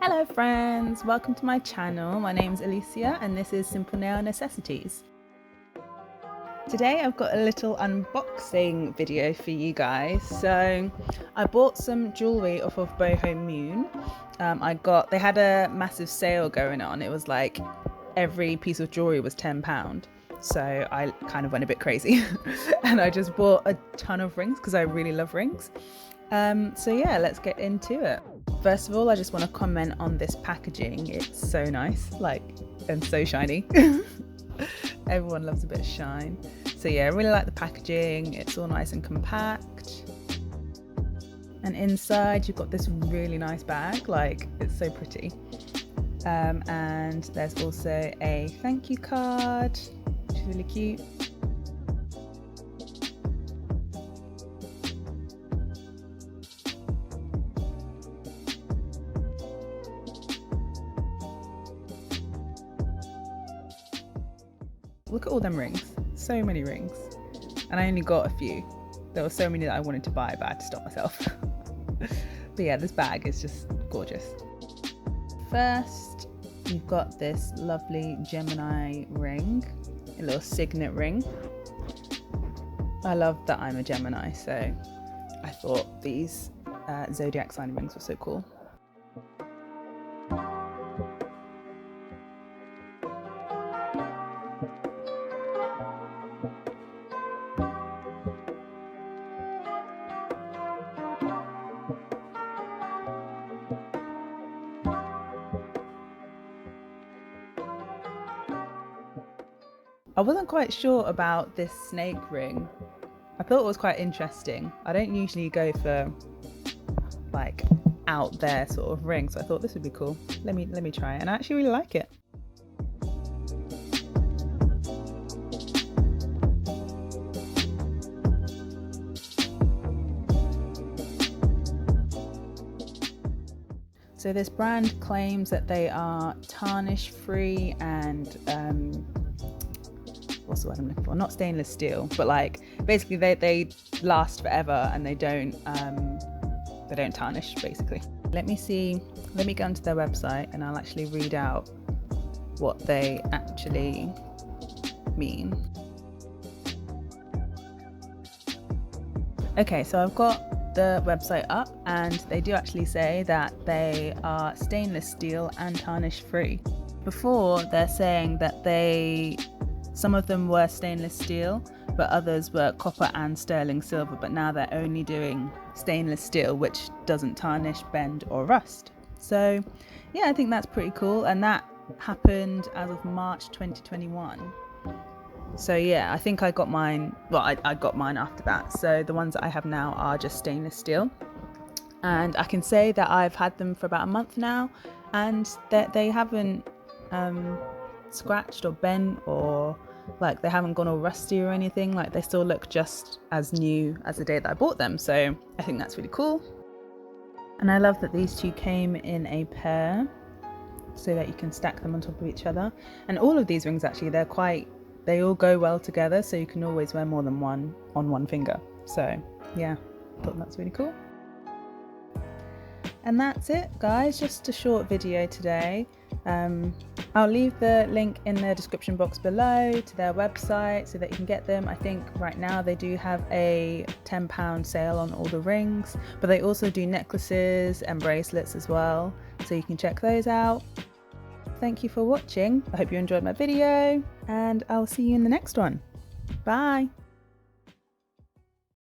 Hello friends, welcome to my channel. My name's Alicia and this is Simple Nail Necessities. Today I've got a little unboxing video for you guys. So I bought some jewellery off of Bohomoon. They had a massive sale going on. It was like every piece of jewellery was £10. So I kind of went a bit crazy and I just bought a ton of rings because I really love rings. So yeah, let's get into it. First of all, I just want to comment on this packaging. It's so nice, and so shiny. Everyone loves a bit of shine. So yeah, I really like the packaging. It's all nice and compact. And inside you've got this really nice bag, it's so pretty. And there's also a thank you card, which is really cute. Look at all them rings, so many rings, and I only got a few. There were so many that I wanted to buy, but I had to stop myself. But yeah, this bag is just gorgeous. First, you've got this lovely Gemini ring, a little signet ring. I love that I'm a Gemini, so I thought these zodiac sign rings were so cool. I wasn't quite sure about this snake ring. I thought it was quite interesting. I don't usually go for out there sort of ring, so I thought this would be cool. Let me try it, and I actually really like it. So this brand claims that they are tarnish free and what's the word I'm looking for? Not stainless steel, but basically they last forever and they don't tarnish basically. Let me go onto their website and I'll actually read out what they actually mean. Okay, so I've got the website up and they do actually say that they are stainless steel and tarnish free. Before, they're saying that some of them were stainless steel, but others were copper and sterling silver, but now they're only doing stainless steel, which doesn't tarnish, bend or rust. So yeah, I think that's pretty cool, and that happened as of March 2021. So yeah, I think I got mine, I got mine after that. So the ones that I have now are just stainless steel. And I can say that I've had them for about a month now, and they haven't scratched or bent, or they haven't gone all rusty or anything. They still look just as new as the day that I bought them. So I think that's really cool. And I love that these two came in a pair so that you can stack them on top of each other. And all of these rings actually, they all go well together, so you can always wear more than one on one finger. So yeah, I thought that's really cool. And that's it, guys, just a short video today. I'll leave the link in the description box below to their website so that you can get them. I think right now they do have a £10 sale on all the rings, but they also do necklaces and bracelets as well, so you can check those out. Thank you for watching. I hope you enjoyed my video, and I'll see you in the next one. Bye!